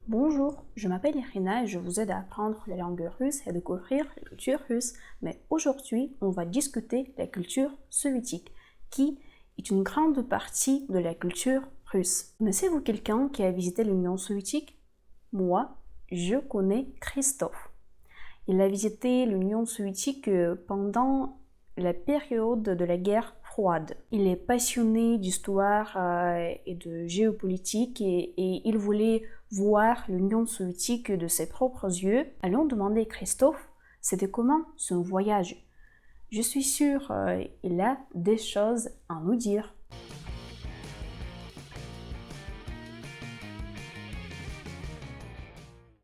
Bonjour, je m'appelle Irina et je vous aide à apprendre la langue russe et à découvrir la culture russe. Mais aujourd'hui, on va discuter la culture soviétique, qui est une grande partie de la culture russe. Connaissez-vous quelqu'un qui a visité l'Union soviétique? Moi, je connais Christophe. Il a visité l'Union soviétique pendant la période de la guerre froide. Il est passionné d'histoire et de géopolitique et il voulait voir l'Union soviétique de ses propres yeux. Allons demander à Christophe, c'était comment son voyage? Je suis sûre il a des choses à nous dire.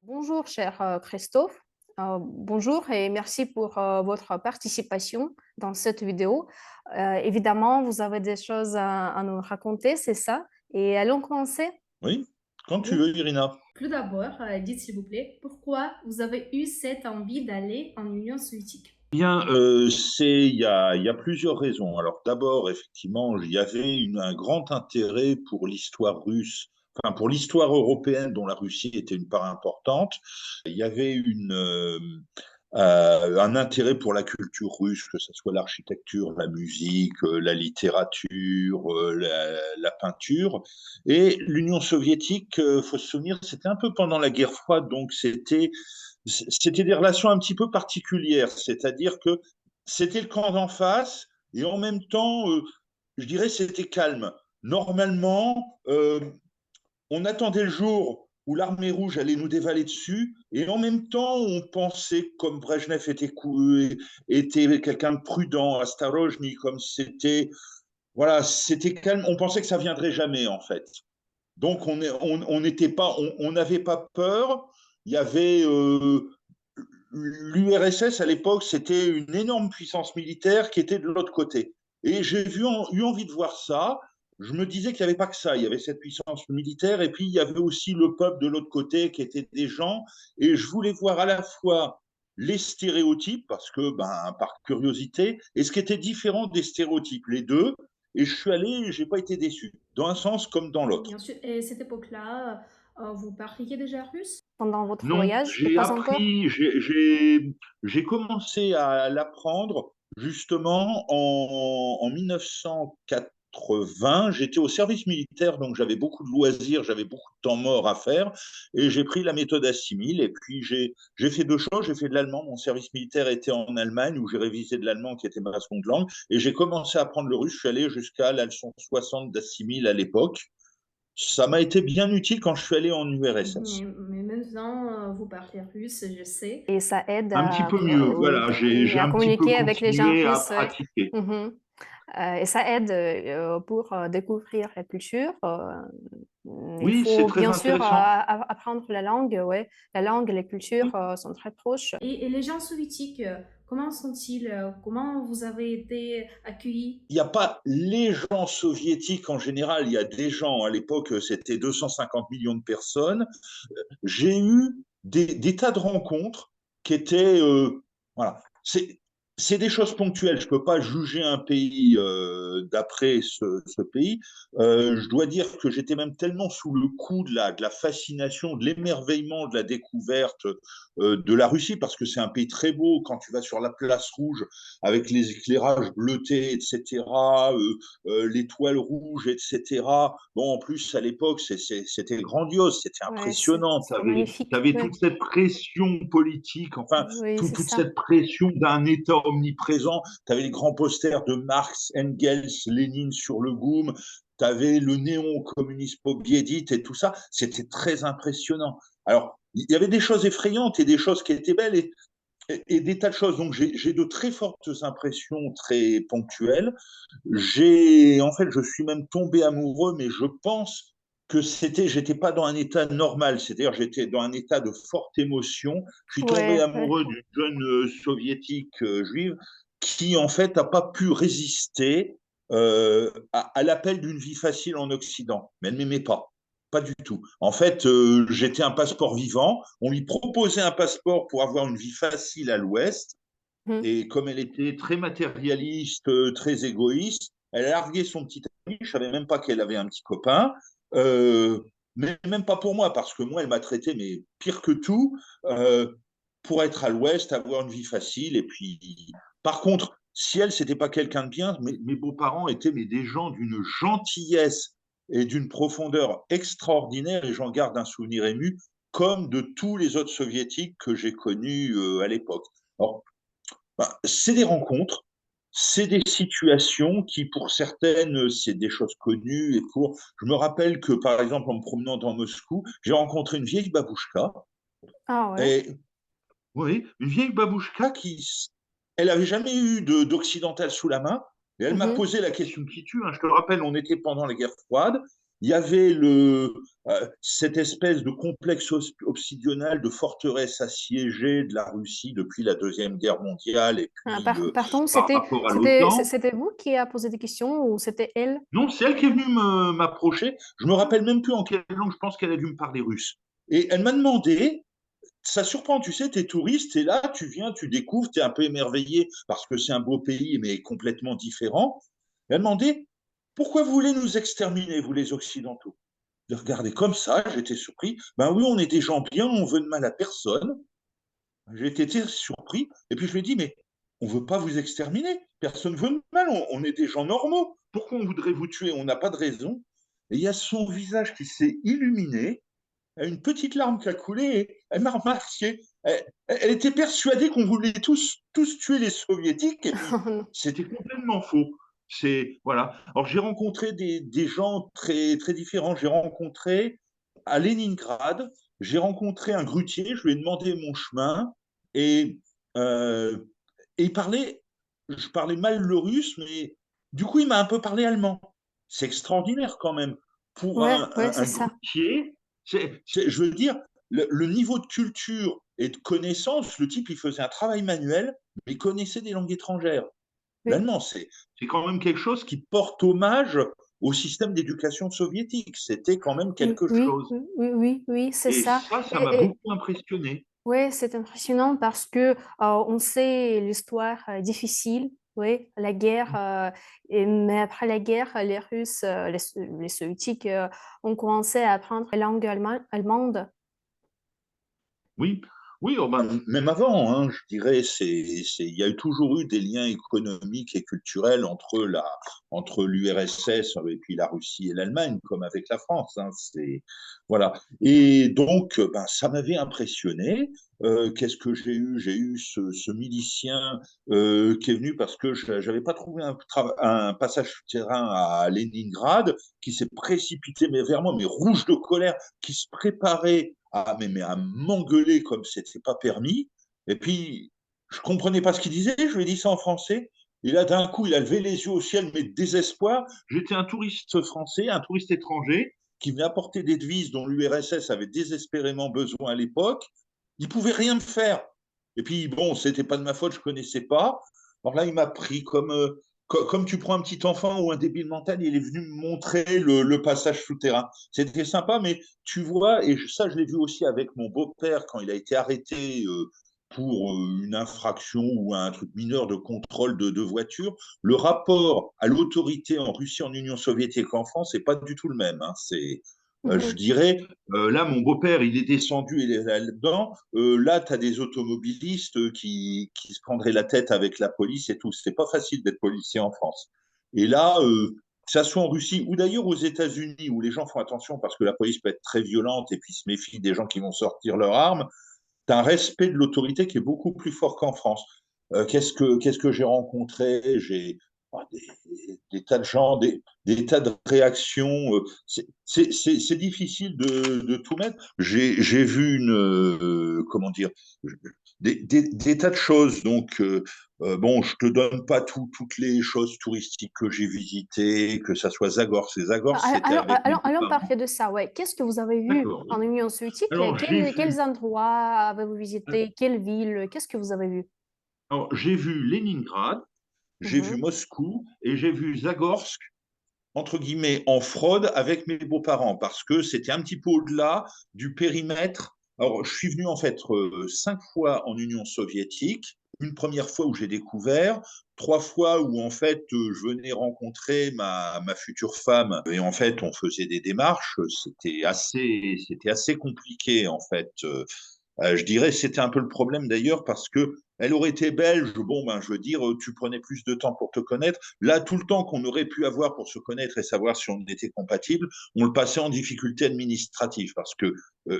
Bonjour, cher Christophe. Bonjour et merci pour votre participation dans cette vidéo. Évidemment, vous avez des choses à nous raconter, c'est ça? Et allons commencer. Oui, quand tu Oui. veux, Irina. Tout d'abord, dites s'il vous plaît, pourquoi vous avez eu cette envie d'aller en Union soviétique? Bien, il y a plusieurs raisons. Alors d'abord, effectivement, il y avait un grand intérêt pour l'histoire russe, enfin pour l'histoire européenne dont la Russie était une part importante. Il y avait un intérêt pour la culture russe, que ce soit l'architecture, la musique, la littérature, la peinture. Et l'Union soviétique, faut se souvenir, c'était un peu pendant la guerre froide, donc c'était des relations un petit peu particulières, c'est-à-dire que c'était le camp d'en face et en même temps, je dirais, c'était calme. Normalement, on attendait le jour où l'armée rouge allait nous dévaler dessus et en même temps, on pensait, comme Brejnev était quelqu'un de prudent, à Starojny, comme voilà, c'était calme, on pensait que ça viendrait jamais en fait. Donc on n'était pas, on n'avait pas peur. Il y avait l'URSS à l'époque, c'était une énorme puissance militaire qui était de l'autre côté. Et eu envie de voir ça. Je me disais qu'il n'y avait pas que ça. Il y avait cette puissance militaire et puis il y avait aussi le peuple de l'autre côté qui étaient des gens. Et je voulais voir à la fois les stéréotypes, parce que, par curiosité, et ce qui était différent des stéréotypes, les deux. Et je suis allé et je n'ai pas été déçu, dans un sens comme dans l'autre. Bien sûr. Et à cette époque-là, vous parliez déjà russe? Pendant votre Non, voyage, ou j'ai pas encore? appris, j'ai commencé à l'apprendre justement en 1980. J'étais au service militaire, donc j'avais beaucoup de loisirs, j'avais beaucoup de temps mort à faire, et j'ai pris la méthode Assimil. Et puis j'ai fait deux choses. J'ai fait de l'allemand. Mon service militaire était en Allemagne, où j'ai révisé de l'allemand, qui était ma seconde langue, et j'ai commencé à apprendre le russe. Je suis allé jusqu'à la leçon 60 d'Assimil à l'époque. Ça m'a été bien utile quand je suis allé en Mais, URSS. mais maintenant, vous parlez russe, je sais. Et ça aide Un petit à, peu mieux, oui, voilà, oui, j'ai à un petit peu communiquer avec les gens continué à russes. Ouais. pratiquer. Mhm. Et ça aide pour découvrir la culture. Il Oui, c'est faut très bien sûr intéressant. apprendre la langue. Ouais. La langue et les cultures sont très proches. Et les gens soviétiques, comment sont-ils? Comment vous avez été accueillis? Il n'y a pas les gens soviétiques en général, il y a des gens, à l'époque, c'était 250 millions de personnes. J'ai eu des tas de rencontres qui étaient, voilà, c'est des choses ponctuelles. Je ne peux pas juger un pays d'après ce pays. Je dois dire que j'étais même tellement sous le coup de la fascination, de l'émerveillement, de la découverte de la Russie, parce que c'est un pays très beau. Quand tu vas sur la place rouge avec les éclairages bleutés, etc., l'étoile rouge, etc. Bon, en plus, à l'époque, c'était grandiose, c'était Ouais, impressionnant. c'est magnifique. Tu avais Ouais. toute cette pression politique, enfin, Oui, c'est toute ça. cette pression d'un État omniprésent. Tu avais les grands posters de Marx, Engels, Lénine sur le GOUM. Tu avais le néon communiste Pobiedit et tout ça. C'était très impressionnant. Alors, il y avait des choses effrayantes et des choses qui étaient belles et des tas de choses. Donc, j'ai de très fortes impressions très ponctuelles. En fait, je suis même tombé amoureux, mais je pense que j'étais pas dans un état normal, c'est-à-dire j'étais dans un état de forte émotion. Je suis tombé Ouais, ouais. amoureux d'une jeune soviétique juive qui en fait n'a pas pu résister à l'appel d'une vie facile en Occident, mais elle ne m'aimait pas. Pas du tout. En fait, j'étais un passeport vivant. On lui proposait un passeport pour avoir une vie facile à l'Ouest. Mhm. Et comme elle était très matérialiste, très égoïste, elle a largué son petit ami. Je savais même pas qu'elle avait un petit copain. Euh, mais même pas pour moi, parce que moi, elle m'a traité, mais pire que tout, pour être à l'ouest, avoir une vie facile. Et puis, par contre, si elle, c'était pas quelqu'un de bien, mes beaux-parents étaient mais des gens d'une gentillesse et d'une profondeur extraordinaire, et j'en garde un souvenir ému, comme de tous les autres soviétiques que j'ai connus à l'époque. Alors, bah, c'est des rencontres, c'est des situations qui, pour certaines, c'est des choses connues. Je me rappelle que, par exemple, en me promenant dans Moscou, j'ai rencontré une vieille babouchka. Ah ouais. Et oui, une vieille babouchka elle avait jamais eu d'occidental sous la main. Et elle m'a Mhm. posé la question qui tue, hein. Je te le rappelle, on était pendant la guerre froide. Il y avait cette espèce de complexe obsidional de forteresse assiégée de la Russie depuis la Deuxième Guerre mondiale et Ah, puis pardon, par c'était, rapport à c'était, l'OTAN. c'était vous qui a posé des questions ou c'était elle? Non, c'est elle qui est venue m'approcher. Je me rappelle même plus en quelle langue, je pense qu'elle a dû me parler russe. Et elle m'a demandé, ça surprend, tu sais, t'es touriste, t'es là, tu viens, tu découvres, t'es un peu émerveillé parce que c'est un beau pays, mais complètement différent. Elle m'a demandé, pourquoi vous voulez nous exterminer, vous les Occidentaux? Je regardais comme ça, j'étais surpris. Ben oui, on est des gens bien, on veut de mal à personne. J'ai été très surpris. Et puis je lui ai dit, mais on ne veut pas vous exterminer. Personne ne veut de mal. On est des gens normaux. Pourquoi on voudrait vous tuer? On n'a pas de raison. Et il y a son visage qui s'est illuminé, une petite larme qui a coulé. Et elle m'a remarqué. Elle était persuadée qu'on voulait tous tuer les soviétiques. Et puis c'était complètement faux. C'est voilà. Alors j'ai rencontré des gens très très différents. J'ai rencontré à Leningrad, j'ai rencontré un grutier. Je lui ai demandé mon chemin et, euh, et je parlais mal le russe, mais du coup il m'a un peu parlé allemand. C'est extraordinaire quand même pour Ouais, ouais, c'est un ça. grutier. Je veux dire, le niveau de culture et de connaissance, le type il faisait un travail manuel, mais il connaissait des langues étrangères. Oui, L'allemand, c'est quand même quelque chose qui porte hommage au système d'éducation soviétique. C'était quand même oui, quelque oui, chose. oui, oui, oui, oui, c'est Et ça. ça m'a beaucoup impressionné. Ouais, c'est impressionnant parce que on sait l'histoire difficile, oui, la guerre, mais après la guerre, les Russes, les Soviétiques ont commencé à apprendre la langue allemande. Oui, oui, oh ben, même avant, hein, je dirais, il y a toujours eu des liens économiques et culturels entre l'URSS et puis la Russie et l'Allemagne, comme avec la France, hein, voilà. Et donc, ben, ça m'avait impressionné. Qu'est-ce que j'ai eu? J'ai eu ce milicien qui est venu parce que je n'avais pas trouvé un passage souterrain à Leningrad, qui s'est précipité mais vers moi, mais rouge de colère, qui se préparait mais à m'engueuler comme c'était pas permis. Et puis, je comprenais pas ce qu'il disait, je lui ai dit ça en français. Et là, d'un coup, il a levé les yeux au ciel, mais de désespoir. J'étais un touriste français, un touriste étranger, qui venait apporter des devises dont l'URSS avait désespérément besoin à l'époque. Il pouvait rien me faire. Et puis, bon, c'était pas de ma faute, je connaissais pas. Alors là, il m'a pris comme tu prends un petit enfant ou un débile mental, il est venu me montrer le passage souterrain. C'était sympa, mais tu vois, et ça, je l'ai vu aussi avec mon beau-père quand il a été arrêté pour une infraction ou un truc mineur de contrôle de voiture. Le rapport à l'autorité en Russie, en Union soviétique, en France, c'est pas du tout le même, hein. Je Mhm. dirais, là, mon beau-père, il est descendu, il est là-dedans. Là, tu as des automobilistes qui se prendraient la tête avec la police et tout. C'est pas facile d'être policier en France. Et là, que ça soit en Russie ou d'ailleurs aux États-Unis, où les gens font attention parce que la police peut être très violente et puis se méfient des gens qui vont sortir leurs armes, tu as un respect de l'autorité qui est beaucoup plus fort qu'en France. Qu'est-ce que j'ai rencontré? J'ai des tas de gens, des tas de réactions. C'est difficile de tout mettre. J'ai vu comment dire, des tas de choses. Donc, bon, je te donne pas toutes les choses touristiques que j'ai visitées, que ça soit Zagorce. Et Zagorce, c'était avec mes Allons beaux-parents. parler de ça. Ouais. Qu'est-ce que vous avez vu D'accord. en Union soviétique? Alors, Quels endroits avez-vous visité? Quelles villes? Qu'est-ce que vous avez vu? j'ai vu Leningrad, j'ai vu Mhm. Moscou et j'ai vu Zagorsk, entre guillemets, en fraude avec mes beaux-parents, parce que c'était un petit peu au-delà du périmètre. Alors, je suis venu en fait 5 fois en Union soviétique. une première fois où j'ai découvert, 3 fois où en fait je venais rencontrer ma future femme et en fait on faisait des démarches. C'était assez compliqué en fait. Je dirais c'était un peu le problème d'ailleurs parce que elle aurait été belge, bon ben je veux dire, tu prenais plus de temps pour te connaître. Là, tout le temps qu'on aurait pu avoir pour se connaître et savoir si on était compatible, on le passait en difficulté administrative parce que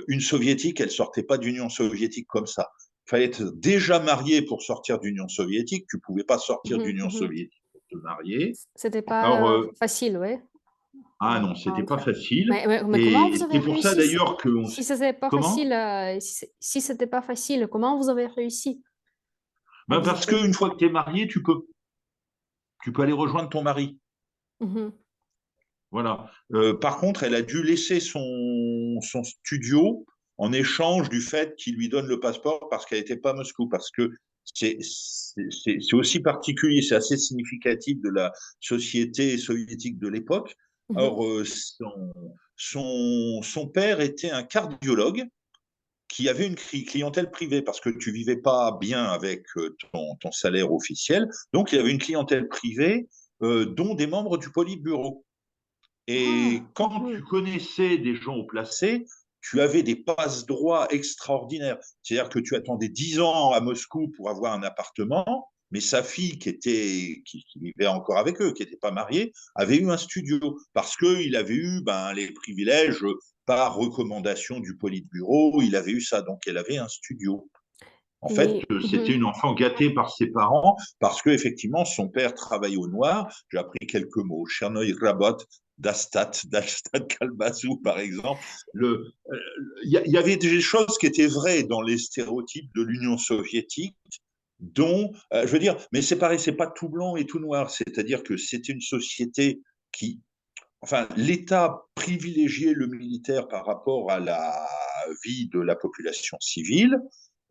une soviétique, elle sortait pas d'Union soviétique comme ça. Il fallait être déjà marié pour sortir d'Union soviétique. Tu pouvais pas sortir Mhm, d'Union mhm. soviétique pour te marier. C'était Alors, pas facile, ouais, ah non, c'était pas entre. facile. Mais comment Et vous avez c'est pour ça réussi d'ailleurs que si c'était pas comment. facile, si c'était pas facile, comment vous avez réussi à Ben parce exister? qu'une fois que tu es marié, tu peux aller rejoindre ton mari. Mhm. Voilà. Par contre, elle a dû laisser son studio en échange du fait qu'il lui donne le passeport parce qu'elle n'était pas à Moscou. Parce que c'est aussi particulier, c'est assez significatif de la société soviétique de l'époque. Mhm. Or, son père était un cardiologue qui avait une clientèle privée parce que tu vivais pas bien avec ton salaire officiel. Donc, il y avait une clientèle privée, dont des membres du Politburo. Et Ah, quand tu mhm. connaissais des gens au placé, tu avais des passe-droits extraordinaires. C'est-à-dire que tu attendais 10 ans à Moscou pour avoir un appartement, mais sa fille, qui vivait encore avec eux, qui n'était pas mariée, avait eu un studio parce qu'il avait eu les privilèges par recommandation du Politburo. Il avait eu ça, donc elle avait un studio. En fait, Et c'était mhm. une enfant gâtée par ses parents parce que effectivement son père travaille au noir. J'ai appris quelques mots. Chernoy Rabot, Dastat Kalbazou, par exemple. Il y avait des choses qui étaient vraies dans les stéréotypes de l'Union soviétique, dont, je veux dire, mais c'est pareil, c'est pas tout blanc et tout noir. C'est-à-dire que c'était une société qui, enfin, l'État privilégiait le militaire par rapport à la vie de la population civile.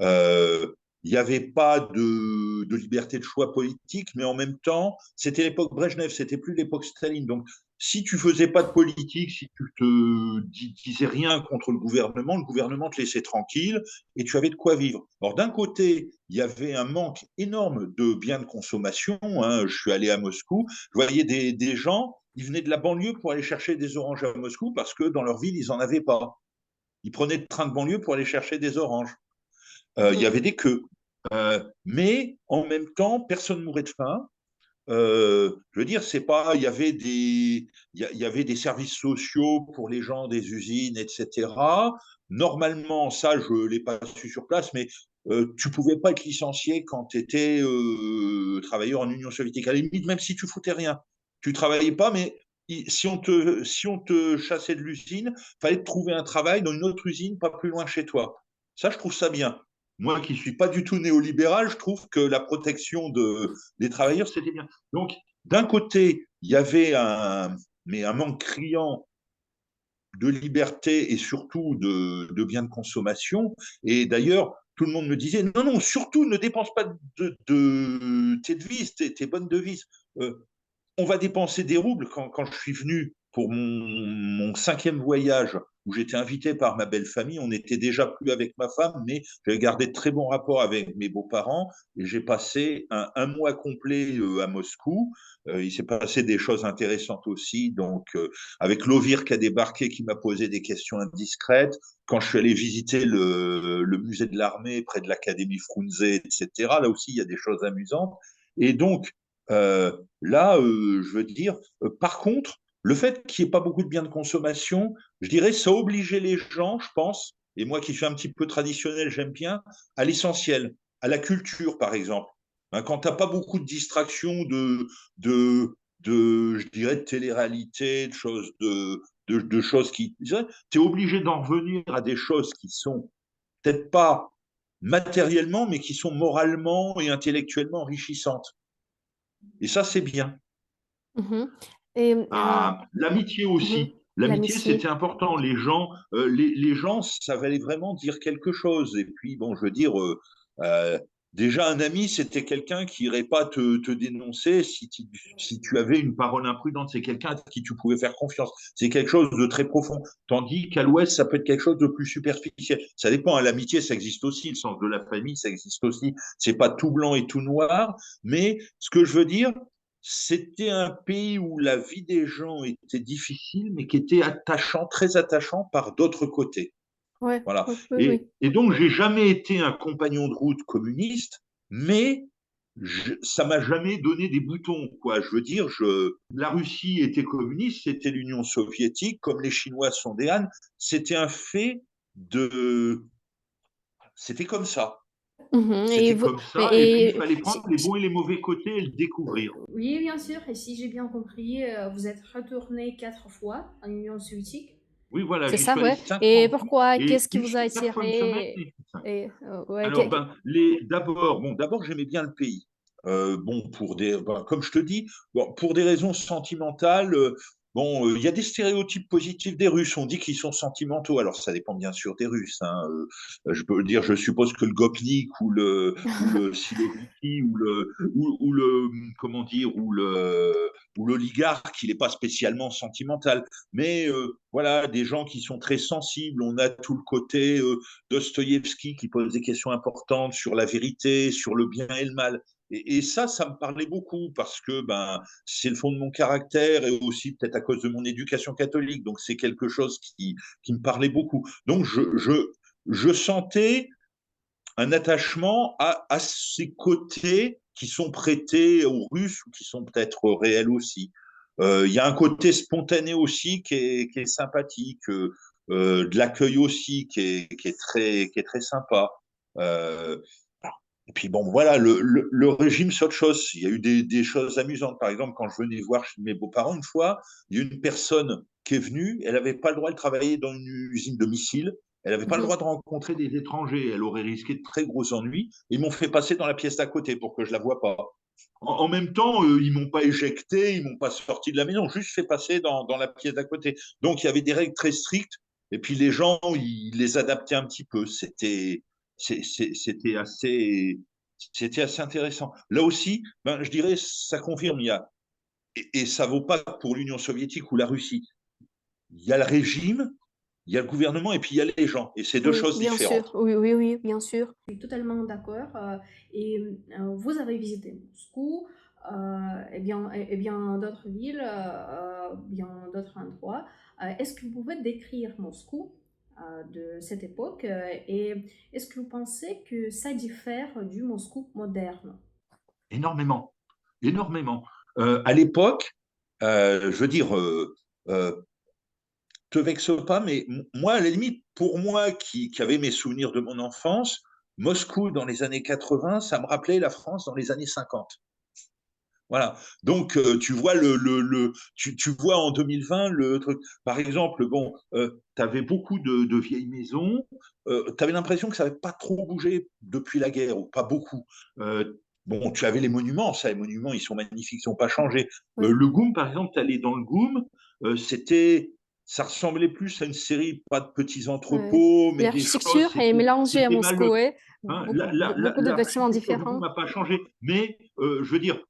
Euh, il n'y avait pas de liberté de choix politique, mais en même temps, c'était l'époque Brejnev, c'était plus l'époque Staline. Donc, si tu faisais pas de politique, si tu te disais rien contre le gouvernement te laissait tranquille et tu avais de quoi vivre. Alors, d'un côté, il y avait un manque énorme de biens de consommation. Hein. Je suis allé à Moscou, je voyais des gens, ils venaient de la banlieue pour aller chercher des oranges à Moscou parce que dans leur ville, ils n'en avaient pas. Ils prenaient le train de banlieue pour aller chercher des oranges. Il y Mhm. avait des queues. Mais en même temps, personne ne mourait de faim. Je veux dire, c'est pas, il y avait des services sociaux pour les gens des usines, etc. Normalement, ça, je l'ai pas su sur place, mais tu pouvais pas être licencié quand tu étais travailleur en Union soviétique. À la limite, même si tu foutais rien, tu travaillais pas, mais si on te chassait de l'usine, fallait te trouver un travail dans une autre usine pas plus loin chez toi. Ça, je trouve ça bien. Moi qui suis pas du tout néolibéral, je trouve que la protection des travailleurs, c'était bien. Donc, d'un côté, il y avait un manque criant de liberté et surtout de biens de consommation. Et d'ailleurs, tout le monde me disait, non, non, surtout ne dépense pas de tes devises, tes bonnes devises. On va dépenser des roubles. Quand je suis venu pour mon 5e voyage, où j'étais invité par ma belle famille, on n'était déjà plus avec ma femme, mais j'avais gardé de très bons rapports avec mes beaux-parents et j'ai passé un mois complet à Moscou. Il s'est passé des choses intéressantes aussi, donc avec l'Ovir qui a débarqué, qui m'a posé des questions indiscrètes. Quand je suis allé visiter le musée de l'armée près de l'Académie Frunze, etc., là aussi, il y a des choses amusantes. Et donc, là, je veux dire, par contre, le fait qu'il n'y ait pas beaucoup de biens de consommation, je dirais, ça obligeait les gens, je pense, et moi qui suis un petit peu traditionnel, j'aime bien, à l'essentiel, à la culture, par exemple. Hein, quand tu n'as pas beaucoup de distractions je dirais, de télé-réalité, de choses qui. Tu es obligé d'en revenir à des choses qui sont peut-être pas matériellement, mais qui sont moralement et intellectuellement enrichissantes. Et ça, c'est bien. Mhm. Et L'amitié mhm. aussi. L'amitié, L'amitié. c'était important. Les gens, ça valait vraiment dire quelque chose. Et puis, bon, je veux dire, Déjà, un ami, c'était quelqu'un qui irait pas te dénoncer si tu avais une parole imprudente. C'est quelqu'un à qui tu pouvais faire confiance. C'est quelque chose de très profond. Tandis qu'à l'Ouest, ça peut être quelque chose de plus superficiel. Ça dépend. Hein, l'amitié, ça existe aussi. Le sens de la famille, ça existe aussi. C'est pas tout blanc et tout noir. Mais ce que je veux dire, c'était un pays où la vie des gens était difficile, mais qui était attachant, très attachant par d'autres côtés. Ouais, Voilà. oui, oui, oui. Et donc, j'ai jamais été un compagnon de route communiste, mais ça m'a jamais donné des boutons, quoi. Je veux dire, la Russie était communiste, c'était l'Union soviétique, comme les Chinois sont des Han. C'était un fait de, c'était comme ça. Mhm. C'était comme ça, et puis il Et fallait prendre les bons et les mauvais côtés et le découvrir. Oui, bien sûr. Et si j'ai bien compris, vous êtes retourné 4 fois en Union soviétique. Oui, voilà, c'est j'y ça, suis allé ouais. 5 fois Et en tout, pourquoi? et Qu'est-ce qui une vous a super fin de semaine. attiré? Et, ouais, Alors, ben, d'abord, j'aimais bien le pays. Bon, comme je te dis, bon, pour des raisons sentimentales, bon, il y a des stéréotypes positifs des Russes. On dit qu'ils sont sentimentaux. Alors, ça dépend bien sûr des Russes. Hein. Je peux dire, je suppose que le Gopnik ou le Siloviki comment dire, ou l'oligarque, il n'est pas spécialement sentimental. Mais voilà, des gens qui sont très sensibles. On a tout le côté Dostoïevski qui pose des questions importantes sur la vérité, sur le bien et le mal. Et ça me parlait beaucoup parce que ben, c'est le fond de mon caractère et aussi peut-être à cause de mon éducation catholique. Donc c'est quelque chose qui me parlait beaucoup. Donc je sentais un attachement à ces côtés qui sont prêtés aux Russes ou qui sont peut-être réels aussi. Il y a un côté spontané aussi qui est sympathique, de l'accueil aussi qui est très sympa. Euh, et puis bon, voilà, le régime, c'est autre chose. Il y a eu des choses amusantes. Par exemple, quand je venais voir chez mes beaux-parents une fois, il y a une personne qui est venue, elle n'avait pas le droit de travailler dans une usine de missiles, elle n'avait pas le Mhm. droit de rencontrer des étrangers, elle aurait risqué de très gros ennuis. Ils m'ont fait passer dans la pièce d'à côté pour que je la voie pas. En même temps, ils m'ont pas éjecté, ils m'ont pas sorti de la maison, juste fait passer dans la pièce d'à côté. Donc il y avait des règles très strictes, et puis les gens, ils les adaptaient un petit peu. C'était assez, c'était assez intéressant. Là aussi, ben, je dirais, ça confirme, et ça vaut pas pour l'Union soviétique ou la Russie. Il y a le régime, il y a le gouvernement, et puis il y a les gens, et c'est deux Oui, choses bien sûr. différentes. Oui, oui, oui, bien sûr. Je suis totalement d'accord. Et vous avez visité Moscou, et bien d'autres villes, bien d'autres endroits. Est-ce que vous pouvez décrire Moscou de cette époque et est-ce que vous pensez que ça diffère du Moscou moderne? Énormément, énormément. À l'époque, je veux dire, euh, te vexe pas, mais moi, à la limite, pour moi qui avait mes souvenirs de mon enfance, Moscou dans les années 80, ça me rappelait la France dans les années 50. Voilà. Donc, tu vois tu vois en 2020 le truc. Par exemple, bon, tu avais beaucoup de vieilles maisons. Tu avais l'impression que ça n'avait pas trop bougé depuis la guerre, ou pas beaucoup. Bon, tu avais les monuments, ça, les monuments, ils sont magnifiques, ils n'ont pas changé. Oui. Le GOUM, par exemple, tu allais dans le GOUM, ça ressemblait plus à une série, pas de petits Ouais. entrepôts, mais des choses, L'architecture est mélangée à c'était mal. Moscou, ouais. Hein, Beaucoup de bâtiments l'architecture du GOUM différents. n'a pas changé, mais je veux dire,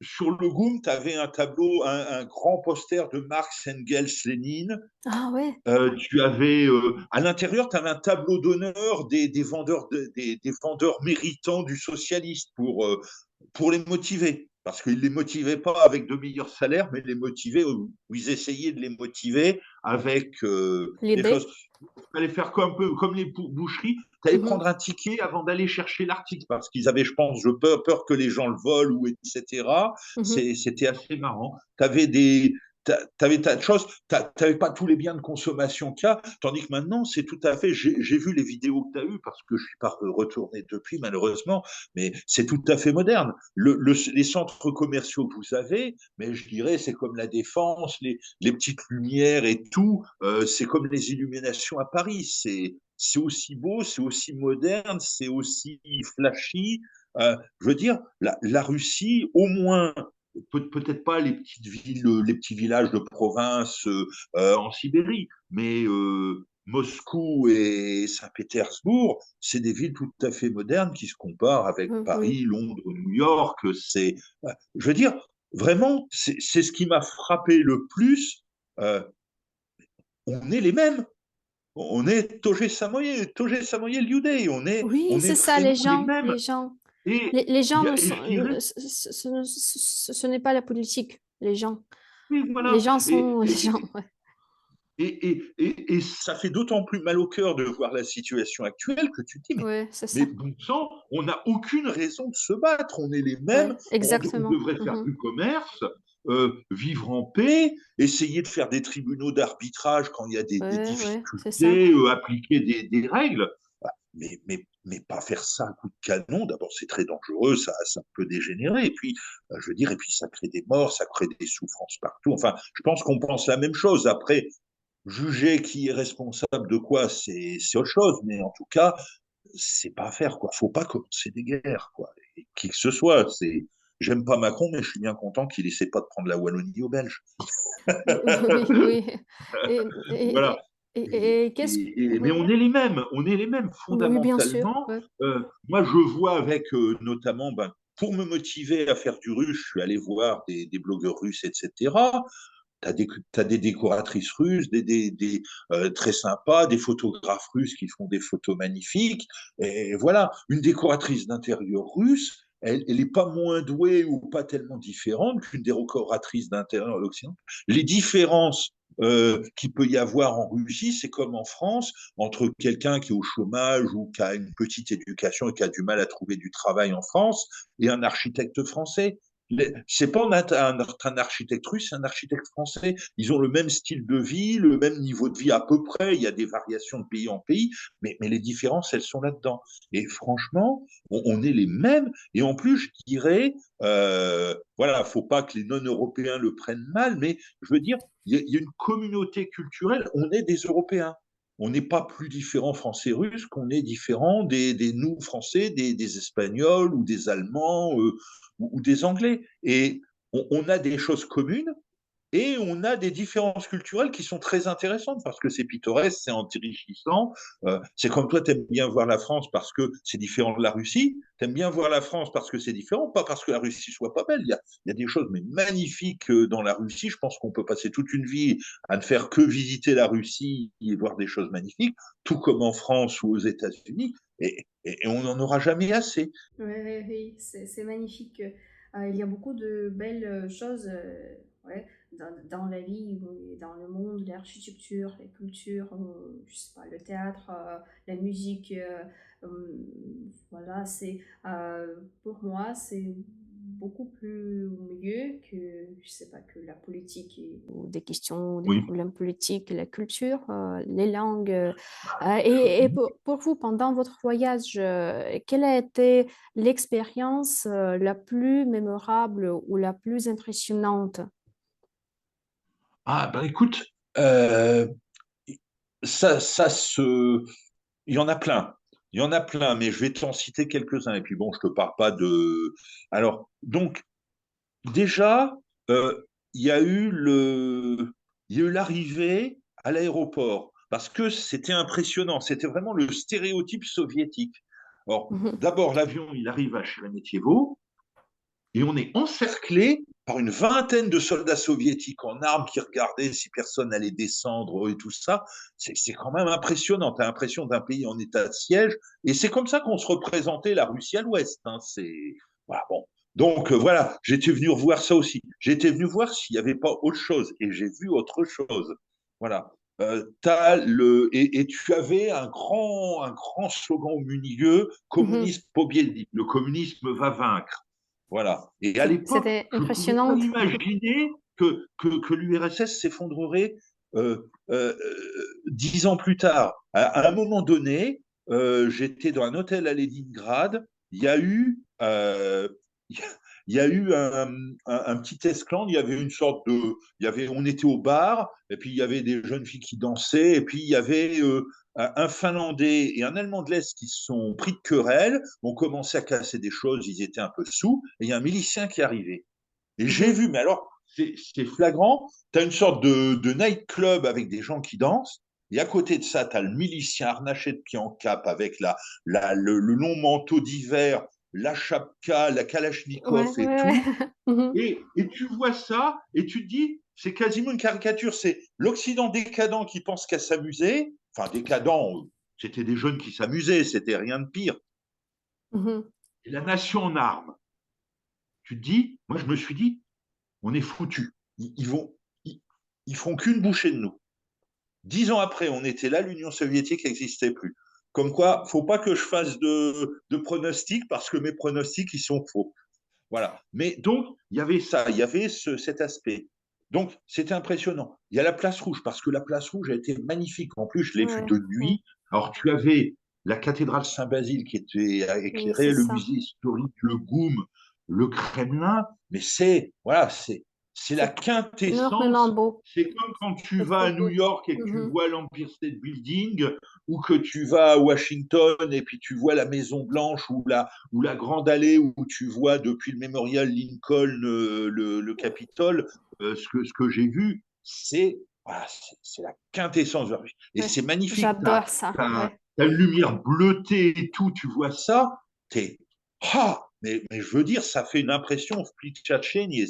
sur le GOUM, tu avais un tableau, un grand poster de Marx, Engels, Lénine. Ah ouais. Tu avais à l'intérieur, tu avais un tableau d'honneur des vendeurs, des vendeurs méritants du socialiste pour les motiver. Parce qu'ils ne les motivaient pas avec de meilleurs salaires, mais les motivaient, ou ils essayaient de les motiver avec des choses. L'idée. Il fallait faire un peu comme les boucheries. Tu allais Mhm. prendre un ticket avant d'aller chercher l'article, parce qu'ils avaient, je pense, peur que les gens le volent, ou etc. Mhm. C'était assez marrant. Tu avais t'avais tas de choses, t'avais pas tous les biens de consommation qu'il y a, tandis que maintenant, c'est tout à fait, j'ai vu les vidéos que tu as eues, parce que je suis pas retourné depuis, malheureusement, mais c'est tout à fait moderne. Les centres commerciaux que vous avez, mais je dirais, c'est comme la Défense, les petites lumières et tout, c'est comme les illuminations à Paris, c'est aussi beau, c'est aussi moderne, c'est aussi flashy. Je veux dire, la Russie, au moins, peut-être pas les petits villages de province en Sibérie, mais Moscou et Saint-Pétersbourg, c'est des villes tout à fait modernes qui se comparent avec Oui, Paris, Londres, New York. Je veux dire, vraiment, c'est ce qui m'a frappé le plus. Euh, on est les mêmes. On est Toje Samoye Liudei. oui, On est c'est ça, vraiment les mêmes. les gens, Et, les gens ne et sont, je dirais, ce n'est pas la politique, les gens. oui, Les voilà. gens sont les gens, ouais. Et ça fait d'autant plus mal au cœur de voir la situation actuelle que tu te dis, Ouais, c'est mais ça. bon sang, on n'a aucune raison de se battre. On est les mêmes, Ouais, on exactement. devrait faire Mhm. du commerce, vivre en paix, essayer de faire des tribunaux d'arbitrage quand il y a des Ouais, ouais, c'est ça. difficultés, appliquer des règles. Mais pas faire ça à coup de canon. D'abord, c'est très dangereux, ça peut dégénérer. Et puis, je veux dire, et puis ça crée des morts, ça crée des souffrances partout. Enfin, je pense qu'on pense la même chose. Après, juger qui est responsable de quoi, c'est autre chose. Mais en tout cas, c'est pas à faire, quoi. Faut pas commencer des guerres, quoi. Et qui que ce soit, j'aime pas Macron, mais je suis bien content qu'il essaie pas de prendre la Wallonie aux Belges. Oui, oui. Et, Voilà. qu'est-ce que... Mais Oui, on est les mêmes oui, bien sûr. fondamentalement. Ouais. Moi, je vois avec notamment, pour me motiver à faire du russe, je suis allé voir des blogueurs russes, etc. T'as des décoratrices russes, très sympas, des photographes russes qui font des photos magnifiques. Et voilà, une décoratrice d'intérieur russe, elle n'est pas moins douée ou pas tellement différente qu'une décoratrice d'intérieur occidental. Les différences qu'il peut y avoir en Russie, c'est comme en France, entre quelqu'un qui est au chômage ou qui a une petite éducation et qui a du mal à trouver du travail en France et un architecte français. C'est pas un architecte russe, c'est un architecte français. Ils ont le même style de vie, le même niveau de vie à peu près. Il y a des variations de pays en pays, mais les différences, elles sont là-dedans. Et franchement, on est les mêmes. Et en plus, je dirais, voilà, faut pas que les non-européens le prennent mal, mais je veux dire, il y a une communauté culturelle. On est des Européens. On n'est pas plus différent français-russe qu'on est différent des nous français, des Espagnols ou des Allemands ou des Anglais. Et on a des choses communes et on a des différences culturelles qui sont très intéressantes parce que c'est pittoresque, c'est enrichissant. C'est comme toi, tu aimes bien voir la France parce que c'est différent de la Russie. Tu aimes bien voir la France parce que c'est différent, pas parce que la Russie soit pas belle. Il y a des choses mais magnifiques dans la Russie. Je pense qu'on peut passer toute une vie à ne faire que visiter la Russie et voir des choses magnifiques, tout comme en France ou aux États-Unis. Et on n'en aura jamais assez. Oui, oui, oui, c'est magnifique. Il y a beaucoup de belles choses ouais, dans la vie, dans le monde, l'architecture, la culture, je sais pas, le théâtre, la musique. Voilà, pour moi, c'est beaucoup plus mieux que, je sais pas, que la politique ou des questions, des Oui. problèmes politiques, la culture, les langues. Chose. Pour vous, pendant votre voyage, quelle a été l'expérience la plus mémorable ou la plus impressionnante? Ah, ben écoute, euh, ça se. Il y en a plein. Il y en a plein, mais je vais t'en citer quelques-uns. Et puis bon, je te parle pas de. Alors, donc, déjà, euh, il y a eu il y a eu l'arrivée à l'aéroport parce que c'était impressionnant. C'était vraiment le stéréotype soviétique. Alors, Mhm, d'abord, l'avion, il arrive à Sheremetyevo et on est encerclé par une vingtaine de soldats soviétiques en armes qui regardaient si personne allait descendre et tout ça. C'est quand même impressionnant. Tu as l'impression d'un pays en état de siège. Et c'est comme ça qu'on se représentait la Russie à l'ouest. Hein. Voilà, bon. Donc voilà, j'étais venu voir ça aussi. J'étais venu voir s'il n'y avait pas autre chose. Et j'ai vu autre chose. Voilà. Et tu avais un grand slogan au milieu, mhm. communisme pobédi, le communisme va vaincre. Voilà. Et à l'époque, C'était je ne pouvais pas impressionnant. imaginer que l'URSS s'effondrerait euh, euh, 10 ans plus tard. À un moment donné, j'étais dans un hôtel à Leningrad. Il y a eu, il y a eu un petit esclandre. Il y avait une sorte de, on était au bar, et puis il y avait des jeunes filles qui dansaient, et puis il y avait un Finlandais et un Allemand de l'Est qui se sont pris de querelle, ont commencé à casser des choses, ils étaient un peu sous, et il y a un milicien qui est arrivé. Et j'ai Mhm, vu, mais alors, c'est flagrant, tu as une sorte de night club avec des gens qui dansent, Et à côté de ça, tu as le milicien harnaché de pied en cap avec le long manteau d'hiver, la chapka, la kalachnikov Ouais, et ouais, tout. ouais. Mhm. Et tu vois ça et tu te dis, c'est quasiment une caricature. C'est l'Occident décadent qui pense qu'à s'amuser. Enfin, décadent, c'était des jeunes qui s'amusaient, c'était rien de pire. Mhm. Et la nation en armes. Tu te dis, moi je me suis dit, on est foutus. Ils vont, ils, ils feront qu'une bouchée de nous. 10 ans après, on était là, l'Union soviétique n'existait plus. Comme quoi, faut pas que je fasse de pronostics parce que mes pronostics, ils sont faux. Voilà. Mais donc, il y avait ça, il y avait cet aspect. Donc, c'était impressionnant. Il y a la place rouge, parce que la place rouge a été magnifique. En plus, je l'ai vue Ouais, de ouais. nuit. Alors, tu avais la cathédrale Saint-Basile qui était Oui, c'est éclairée, le ça. musée historique, le GOUM, le Kremlin. Mais voilà, c'est la C'est énormément quintessence. beau. C'est comme quand tu C'est vas trop à New beau. York et que tu Mhm. vois l'Empire State Building, ou que tu vas à Washington et puis tu vois la Maison Blanche ou la grande allée où tu vois depuis le mémorial Lincoln le Capitole, ce que j'ai vu, voilà, c'est la quintessence de la Russie. Et Ouais. c'est magnifique. Tu J'adore ça. Ouais. as une lumière bleutée et tout, tu vois ça, t'es. Mais je veux dire, ça fait une impression split et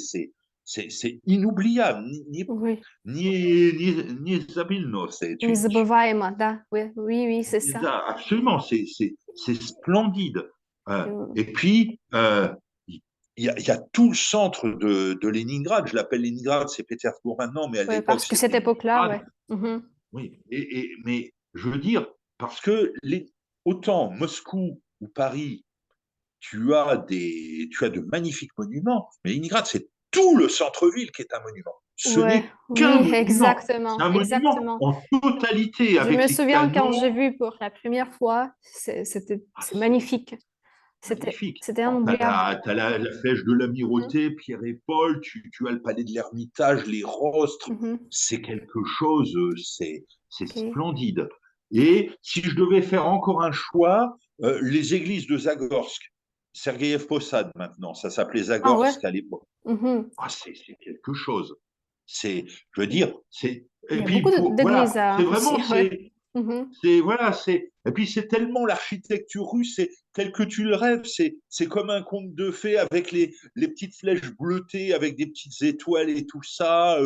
c'est inoubliable. Oui. Ni Zabilno, Незабываемо, да. Oui, oui, oui, c'est ça. absolument, c'est splendide. Et puis, il y a tout le centre de Leningrad. Je l'appelle Leningrad, c'est Pétersbourg maintenant, mais à Ouais, l'époque, parce que cette c'était époque-là, Leningrad. ouais. Mhm. Oui, mais je veux dire, parce que autant Moscou ou Paris, tu as de magnifiques monuments, mais Leningrad, c'est tout le centre-ville qui est un monument. Ce Ouais, n'est qu'un oui, monument. C'est exactement, un monument exactement. en totalité, Je avec me les souviens quand j'ai canons. vu pour la première fois, Ah, c'est c'est magnifique. magnifique. C'était Alors, inoubliable. t'as la flèche de Mhm, l'amirauté, Pierre et Paul, tu as le palais de l'Ermitage, les rostres. mhm. C'est quelque chose, c'est Ok. splendide. Et si je devais faire encore un choix, les églises de Zagorsk, Sergeyev Posad maintenant, ça s'appelait Ah ouais. Zagorsk à l'époque. Mhm. C'est quelque chose. Je veux dire, Il et y a puis beaucoup d'églises voilà, c'est en vraiment, Russie, ouais. Mhm. voilà, et puis c'est tellement l'architecture russe, c'est tel que tu le rêves, c'est comme un conte de fées avec les petites flèches bleutées, avec des petites étoiles et tout ça.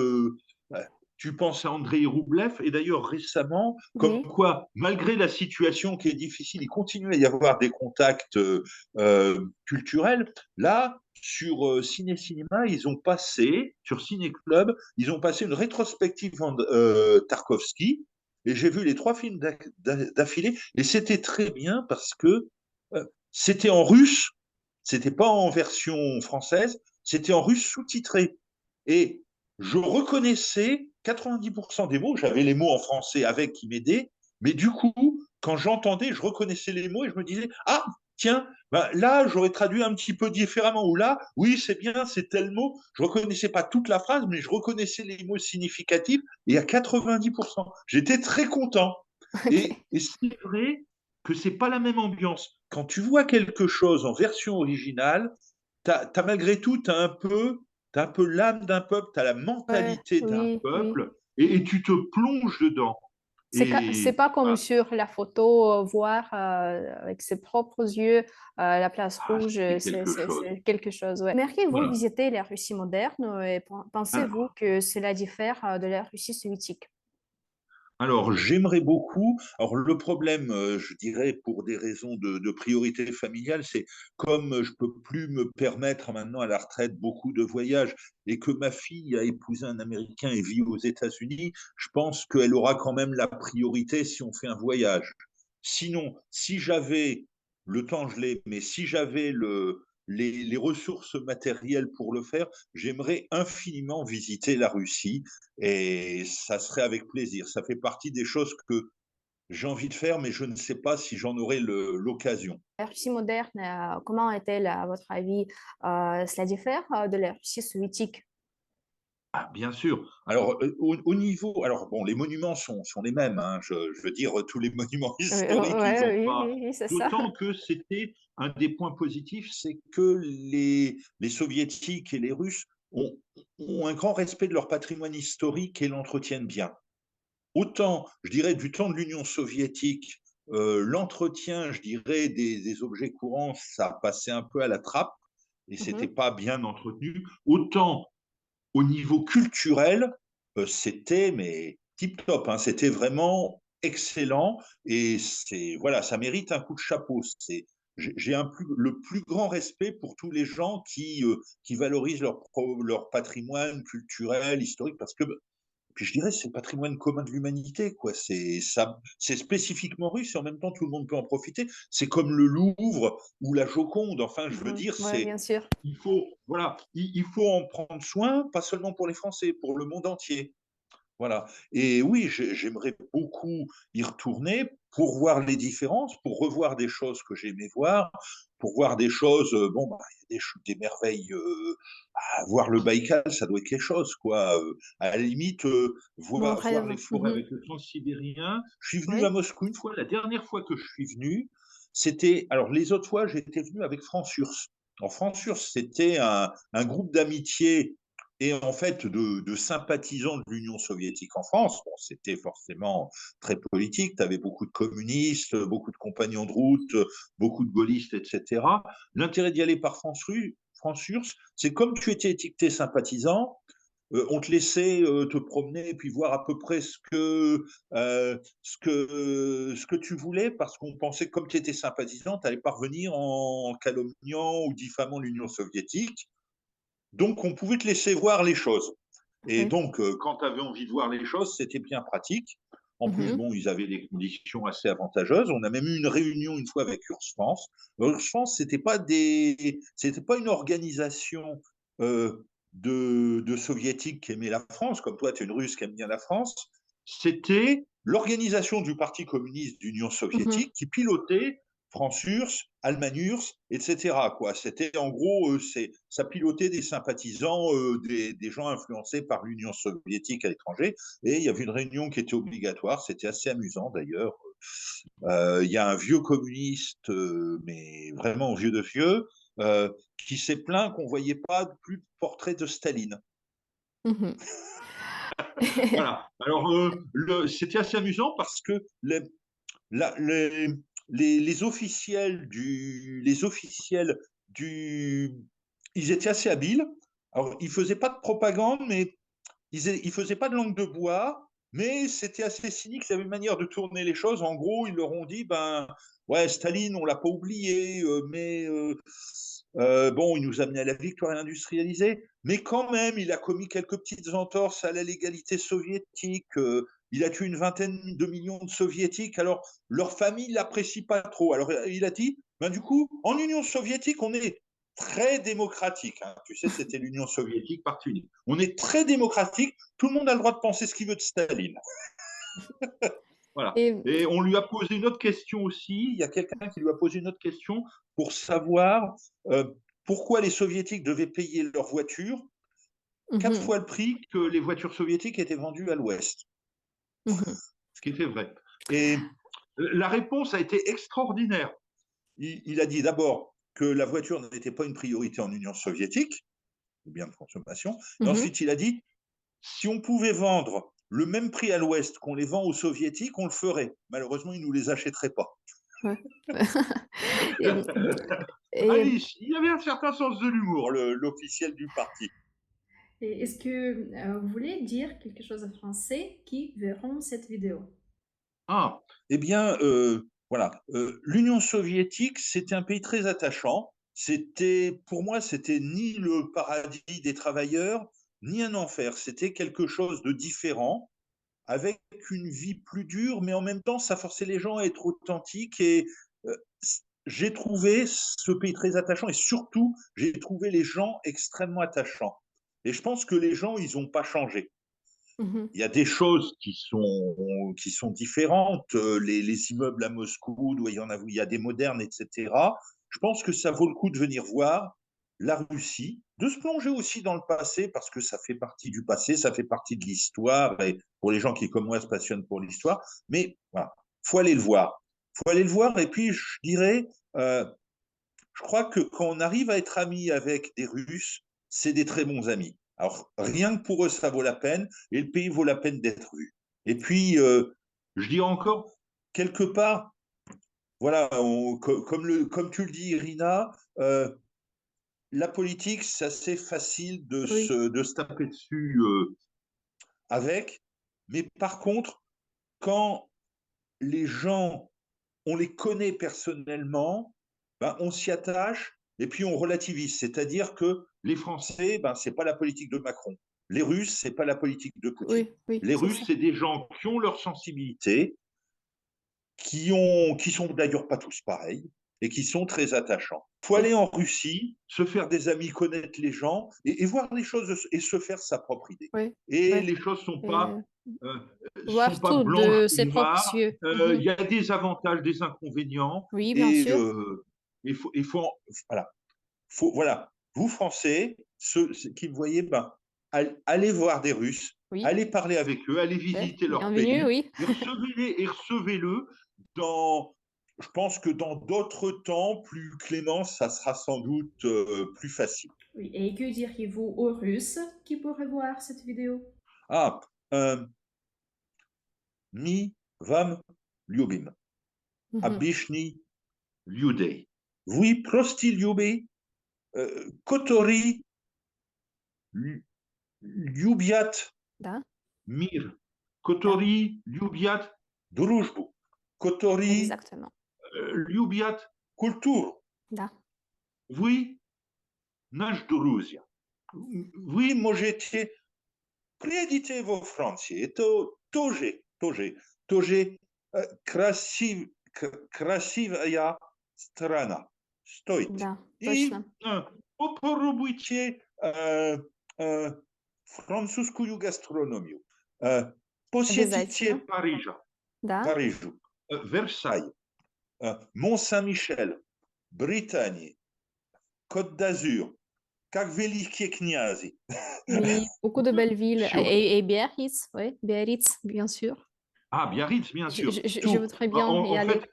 Tu penses à Andrei Roublev, et d'ailleurs récemment, comme Oui, quoi, malgré la situation qui est difficile, il continue à y avoir des contacts culturels. Là, sur Ciné Cinéma, sur Ciné Club, ils ont passé une rétrospective en Tarkovsky, et j'ai vu les 3 films d'affilée, et c'était très bien parce que c'était en russe, c'était pas en version française, c'était en russe sous-titré. Et je reconnaissais 90% des mots, j'avais les mots en français avec qui m'aidaient, mais du coup, quand j'entendais, je reconnaissais les mots et je me disais, ah, tiens, ben là, j'aurais traduit un petit peu différemment, ou là, oui, c'est bien, c'est tel mot. Je reconnaissais pas toute la phrase, mais je reconnaissais les mots significatifs, et à 90%. J'étais très content. ok. Et c'est vrai que c'est pas la même ambiance. Quand tu vois quelque chose en version originale, malgré tout, t'as un peu l'âme d'un peuple, tu as la Ouais, mentalité d'un oui, oui. peuple, et tu te plonges dedans. C'est Et pas comme voilà. sur la photo, voir avec ses propres yeux la place rouge, C'est quelque chose. c'est quelque chose. Ouais. Aimeriez-vous Voilà. visiter la Russie moderne et pensez-vous Alors, que cela diffère de la Russie soviétique? Alors, j'aimerais beaucoup. Alors, le problème, je dirais, pour des raisons de priorité familiale, c'est comme je peux plus me permettre maintenant à la retraite beaucoup de voyages et que ma fille a épousé un Américain et vit aux États-Unis, je pense qu'elle aura quand même la priorité si on fait un voyage. Sinon, si j'avais le temps, je l'ai, mais si j'avais les ressources matérielles pour le faire, j'aimerais infiniment visiter la Russie et ça serait avec plaisir. Ça fait partie des choses que j'ai envie de faire, mais je ne sais pas si j'en aurai l'occasion. La Russie moderne, comment est-elle à votre avis? Cela diffère de la Russie soviétique? Ah, bien sûr. Alors, au niveau, alors bon, les monuments sont les mêmes, hein. Je veux dire, tous les monuments historiques, ils Ouais, ont oui, pas. oui, oui, c'est ça. D'autant que c'était un des points positifs, c'est que les Soviétiques et les Russes ont un grand respect de leur patrimoine historique et l'entretiennent bien. autant, je dirais, du temps de l'Union soviétique, l'entretien, je dirais, des objets courants, ça passait un peu à la trappe et c'était Mhm. pas bien entretenu. Autant au niveau culturel, c'était mais tip top, hein, c'était vraiment excellent et c'est voilà, ça mérite un coup de chapeau. J'ai le plus grand respect pour tous les gens qui valorisent leur patrimoine culturel, historique, parce que puis je dirais, c'est le patrimoine commun de l'humanité, quoi. C'est spécifiquement russe et en même temps, tout le monde peut en profiter. C'est comme le Louvre ou la Joconde. Enfin, je veux Mhm. dire, Ouais, bien sûr. voilà, il faut en prendre soin, pas seulement pour les Français, pour le monde entier. Voilà. Et oui, j'aimerais beaucoup y retourner pour voir les différences, pour revoir des choses que j'aimais voir, pour voir des choses, bon, bah, il y a des merveilles, voir le Baïkal, ça doit être quelque chose, quoi. À la limite, Bon, voir les rêve. forêts Mhm. avec le transsibérien. Je suis venu à Oui. Moscou une fois, la dernière fois que je suis venu, c'était, alors les autres fois, j'étais venu avec France Urs. En France Urs, c'était un groupe d'amitié et en fait de sympathisants de l'Union soviétique en France. Bon, c'était forcément très politique, tu avais beaucoup de communistes, beaucoup de compagnons de route, beaucoup de gaullistes, etc. L'intérêt d'y aller par France Urs, c'est comme tu étais étiqueté sympathisant, on te laissait te promener et puis voir à peu près ce que tu voulais, parce qu'on pensait que comme tu étais sympathisant, tu allais parvenir en calomniant ou diffamant l'Union soviétique. Donc, on pouvait te laisser voir les choses. Et Oui. donc, quand tu avais envie de voir les choses, c'était bien pratique. En plus, Mhm. bon, ils avaient des conditions assez avantageuses. On a même eu une réunion une fois avec URSS France. URSS France, c'était pas une organisation de soviétiques qui aimaient la France, comme toi, tu es une Russe qui aime bien la France. C'était l'organisation du Parti communiste d'Union Mhm. soviétique qui pilotait France URSS, Allemagne URSS, etc. Quoi. C'était en gros, ça pilotait des sympathisants, des gens influencés par l'Union soviétique à l'étranger. Et il y avait une réunion qui était obligatoire. C'était assez amusant d'ailleurs. Il y a un vieux communiste, mais vraiment vieux de vieux, qui s'est plaint qu'on ne voyait pas plus de portrait de Staline. Mhm. Voilà. Alors, c'était assez amusant parce que la- les, les officiels du, ils étaient assez habiles. Alors, ils faisaient pas de propagande, mais ils faisaient pas de langue de bois, mais c'était assez cynique. Il y avait une manière de tourner les choses. En gros, ils leur ont dit, ben, ouais, Staline, on l'a pas oublié, mais bon, il nous a amené à la victoire industrialisée, mais quand même, il a commis quelques petites entorses à la légalité soviétique. Il a tué une vingtaine de millions de soviétiques. Alors, leur famille l'apprécie pas trop. Alors, il a dit, ben, du coup, en Union soviétique, on est très démocratique. Hein. Tu sais, c'était l'Union soviétique, partie unique. On est très démocratique. Tout le monde a le droit de penser ce qu'il veut de Staline. Voilà. Et Et on lui a posé une autre question aussi. Il y a quelqu'un qui lui a posé une autre question pour savoir pourquoi les soviétiques devaient payer leurs voitures quatre mhm. fois le prix que les voitures soviétiques étaient vendues à l'Ouest. Mhm. Ce qui était vrai. Et la réponse a été extraordinaire. Il a dit d'abord que la voiture n'était pas une priorité en Union soviétique, le bien de consommation. Et Mhm. ensuite, il a dit, si on pouvait vendre le même prix à l'Ouest qu'on les vend aux Soviétiques, on le ferait. Malheureusement, ils ne nous les achèteraient pas. Ouais. Et, Ah, et, il y avait un certain sens de l'humour, l'officiel du parti. Et est-ce que vous voulez dire quelque chose aux Français qui verront cette vidéo? Ah, eh bien, voilà. L'Union soviétique, c'était un pays très attachant. Pour moi, c'était ni le paradis des travailleurs, ni un enfer. C'était quelque chose de différent, avec une vie plus dure, mais en même temps, ça forçait les gens à être authentiques. Et euh, j'ai trouvé ce pays très attachant, et surtout, j'ai trouvé les gens extrêmement attachants. Et je pense que les gens, ils n'ont pas changé. mhm. Il y a des choses qui sont différentes. Les immeubles à Moscou, où il y a des modernes, etc. Je pense que ça vaut le coup de venir voir la Russie, de se plonger aussi dans le passé, parce que ça fait partie du passé, ça fait partie de l'histoire, et pour les gens qui, comme moi, se passionnent pour l'histoire. Mais voilà, faut aller le voir. Faut aller le voir, et puis je dirais, euh, je crois que quand on arrive à être ami avec des Russes, c'est des très bons amis. Alors, rien que pour eux, ça vaut la peine, et le pays vaut la peine d'être vu. Et puis, je dirais encore, quelque part, voilà, comme tu le dis, Irina, la politique, c'est assez facile Oui, de se taper dessus avec. Mais par contre, quand les gens, on les connaît personnellement, ben, on s'y attache et puis on relativise. C'est-à-dire que les Français, ben, ce n'est pas la politique de Macron. Les Russes, ce n'est pas la politique de Poutine. oui, oui, Les c'est Russes, ça. c'est des gens qui ont leur sensibilité, qui sont d'ailleurs pas tous pareils et qui sont très attachants. Il faut Et, aller en Russie, se faire des amis, connaître les gens et voir les choses et se faire sa propre idée. oui, Et oui. les choses Et sont voir pas tout blanches de ou ses propres noires. yeux. Il Mhm. y a des avantages, des inconvénients Oui, bien et sûr. il faut voilà, voilà. Vous Français, ceux qui me voyez, ben, allez voir des Russes, Oui, allez parler avec eux, allez ouais. visiter leur Bienvenue, pays oui. et recevez-le dans. Je pense que dans d'autres temps plus cléments, ça sera sans doute plus facile. Oui, et que diriez-vous aux Russes qui pourraient voir cette vidéo? Ah, mi vam ljubim, Mhm. abishni людей. Вы прости люби, которые любят Да, мир, да, которые любят дружбу, которые exactement. любят культуру. Да, Вы наш друзья. Вы можете приедете во Францию. Это тоже красивая страна. Стоит. да, И точно. попробуйте э, французскую гастрономию. Посетите Обязательно. Да, Парижу, Версаль, Мont-Saint-Michel, Британии, Côte d'Azur, как великие князи. oui, beaucoup de belles villes. Все. Et Biarritz, oui, Biarritz, bien sûr. Ah, Biarritz, bien sûr. Je Tout. voudrais bien y En aller. fait,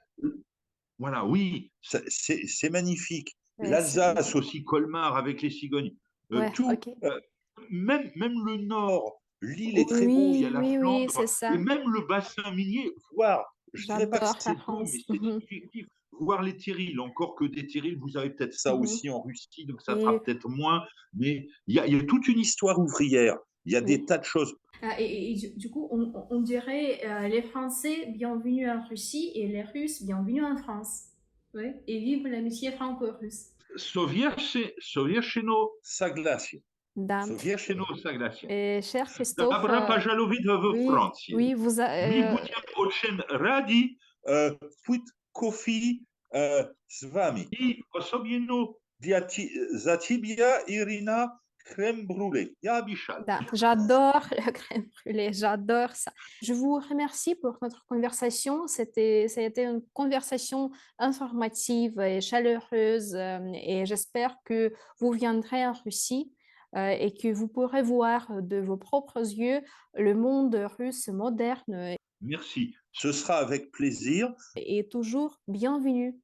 voilà, oui, c'est magnifique. Ouais, L'Alsace aussi, Colmar avec les cigognes. ouais, Tout, ok. même le nord, Lille est très beau, il y a Oui, la oui, oui, c'est Flandre, et ça. même le bassin minier, voir, je dirais pas que J'adore la c'est beau, mais France. c'est Mhm, effectif. Voir les terrils, encore que des terrils, vous avez peut-être ça mhm. aussi en Russie, donc ça Et sera peut-être moins, mais il y a toute une histoire ouvrière, il y a des oui, tas de choses. Ah, et du coup, on dirait les Français bienvenue en Russie et les Russes bienvenue en France. Oui. Et vive l'amitié franco-russe. Soviétchino Saglasie. да. Sowieszno Saglasie. Et cher Christophe, Dobra pожаловать во oui, Францию. oui, Мы будем очень рады пить кофе с вами. И особенно за тебя, Ирина, крем-брûlée. Я обещал. j'adore la crème brûlée, j'adore ça. Je vous remercie pour notre conversation. Ça a été une conversation informative et chaleureuse et j'espère que vous viendrez en Russie et que vous pourrez voir de vos propres yeux le monde russe moderne Merci. Ce sera avec plaisir. et toujours bienvenue.